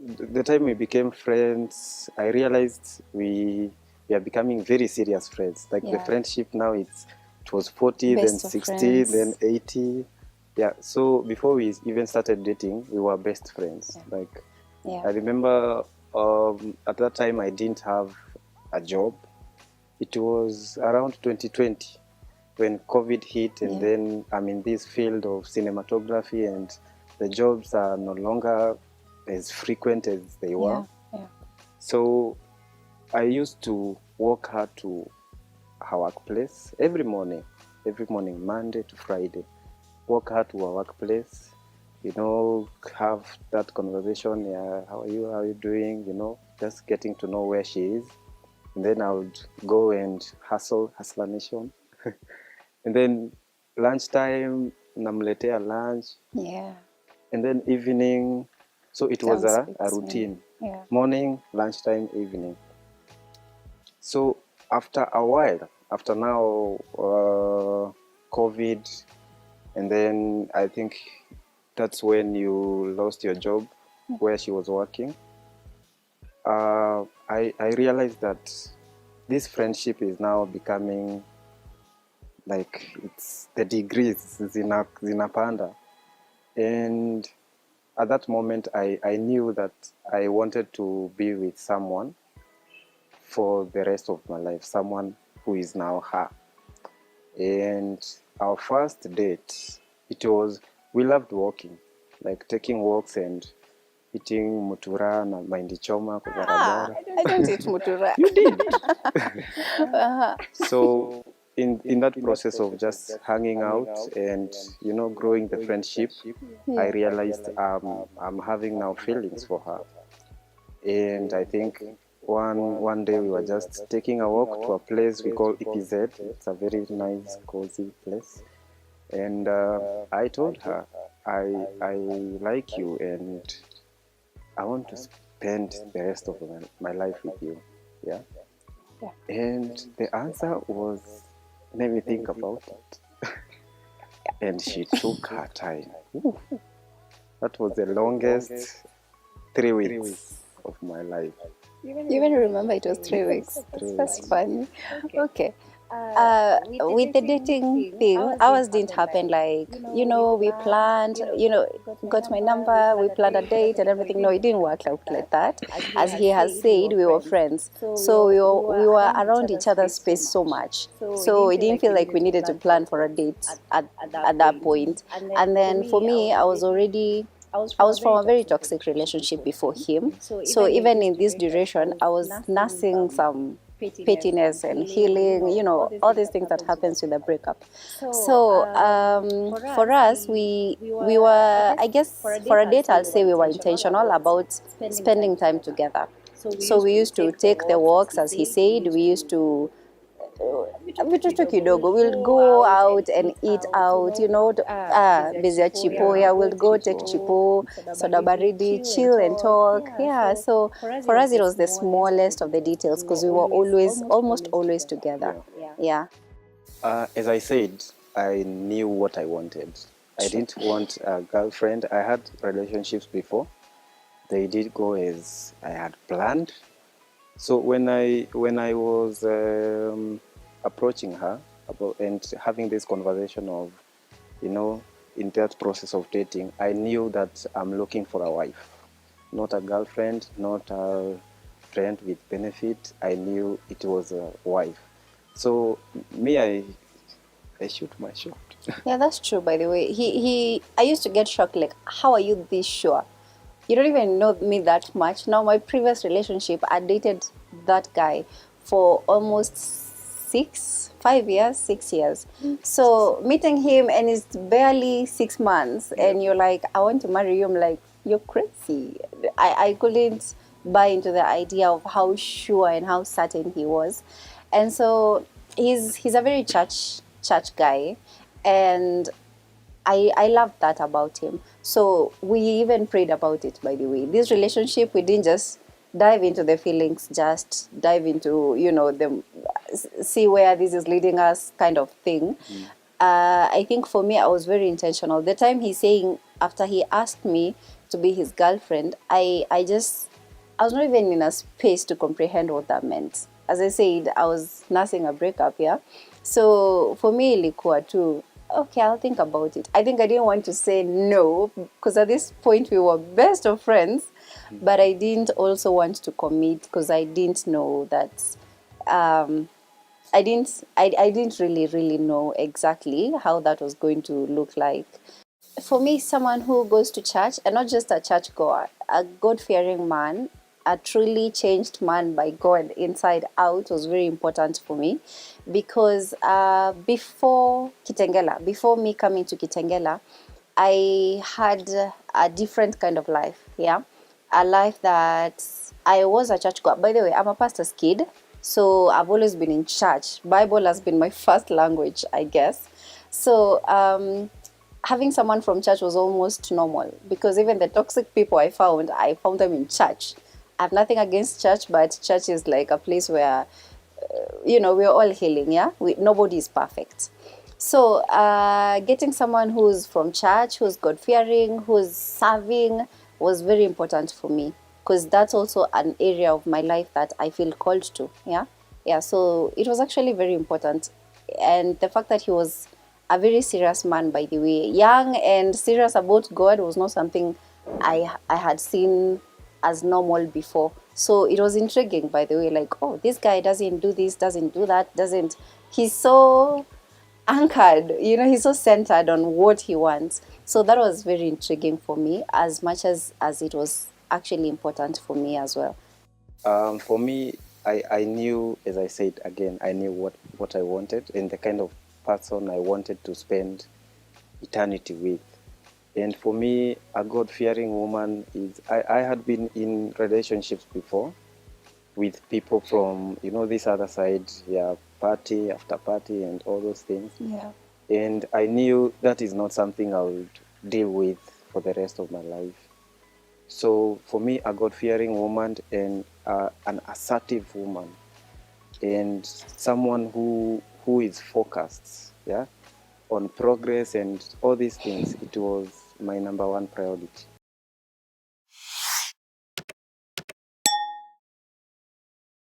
the time we became friends, I realized we are becoming very serious friends. Like the Yeah. friendship now, it was 40, then Best of 60, then friends. 80. Yeah. So before we even started dating, we were best friends. Yeah. Like Yeah. I remember at that time I didn't have a job. It was around 2020 when COVID hit, and Yeah. then I'm in this field of cinematography, and the jobs are no longer as frequent as they were. Yeah. Yeah. So I used to walk her to her workplace every morning, Monday to Friday. Walk her to her workplace, have that conversation. Yeah, how are you? How are you doing? Just getting to know where she is. And then I would go and hustler nation. And then lunchtime, namletea lunch. Yeah. And then evening, so it was Sounds a sweet to me. routine. Yeah. Morning, lunchtime, evening. So after a while, after now, COVID, and then I think that's when you lost your job where she was working. I realized that this friendship is now becoming like it's the degrees zinapanda. And at that moment, I knew that I wanted to be with someone for the rest of my life, someone who is now her. And our first date, we loved walking, like taking walks and eating mutura na mahindi choma kwa barabara. I don't eat mutura. You did. So in that process of just hanging out and growing the friendship, I realized I'm having now feelings for her. And I think one day we were just taking a walk to a place we call EPZ. It's a very nice, cozy place. And I told her, I like you and I want to spend the rest of my life with you. Yeah. Yeah. And the answer was, let me think about it. And she took her time. Ooh, that was the longest 3 weeks of my life. You even remember it was 3 weeks. That's funny. Okay. With the dating thing, ours didn't happen like, we planned, got my number, we planned a date and everything. No, it didn't work out like that. As he has said, we were friends. So we were around each other's space so much. So it didn't feel like we needed to plan for a date at that point. And then for me, I was from a very toxic relationship before him. So even in this duration, I was nursing some pettiness and healing, all these things that happens with a breakup. So for us, we were, I guess, for a date, I'll say we were intentional about spending time together. So we used to take the walks, as he said. We used to vitu kidogo, we'll go out and eat out, busy ya chipo. Yeah, we'll go take chipo, soda baridi, chill and talk. Yeah, so for us it was the smallest of the details because we were almost always together. Yeah. As I said, I knew what I wanted. I didn't want a girlfriend. I had relationships before. They did go as I had planned. So when I was approaching her and having this conversation of, in that process of dating, I knew that I'm looking for a wife, not a girlfriend, not a friend with benefit. I knew it was a wife. So me, I shoot my shot. Yeah, that's true, by the way. I used to get shocked, like, how are you this sure? You don't even know me that much. Now, my previous relationship, I dated that guy for almost 5 years, 6 years. So meeting him and it's barely 6 months, and you're like, I want to marry you. I'm like, you're crazy. I couldn't buy into the idea of how sure and how certain he was. And so he's a very church guy, and I love that about him. So we even prayed about it, by the way. This relationship, we didn't just dive into the feelings, just dive into, the see where this is leading us kind of thing. I think for me, I was very intentional. The time he's saying, after he asked me to be his girlfriend, I was not even in a space to comprehend what that meant. As I said, I was nursing a breakup, yeah. So for me, ilikuwa too, okay, I'll think about it. I think I didn't want to say no because at this point we were best of friends, but I didn't also want to commit because I didn't know that. I didn't really know exactly how that was going to look like. For me, someone who goes to church, and not just a church goer, a God fearing man, a truly changed man by God inside out was very important for me, because before me coming to Kitengela, I had a different kind of life. Yeah, a life that I was a church goer. By the way, I'm a pastor's kid, so I've always been in church. Bible has been my first language, I guess. So having someone from church was almost normal, because even the toxic people I found them in church. I have nothing against church, but church is like a place where, we're all healing, yeah? Nobody is perfect. So getting someone who's from church, who's God-fearing, who's serving, was very important for me, because that's also an area of my life that I feel called to, yeah? Yeah, so it was actually very important. And the fact that he was a very serious man, by the way, young and serious about God, was not something I had seen as normal before. So it was intriguing, by the way, like, oh, this guy doesn't do this, doesn't do that, doesn't. He's so anchored, he's so centered on what he wants. So that was very intriguing for me, as much as it was actually important for me as well. For me, I knew, as I said again, I knew what I wanted and the kind of person I wanted to spend eternity with. And for me, a God-fearing woman is, I had been in relationships before with people from, this other side, yeah, party after party and all those things. Yeah. And I knew that is not something I would deal with for the rest of my life. So for me, a God-fearing woman and an assertive woman and someone who is focused, yeah, on progress and all these things, it was my number one priority.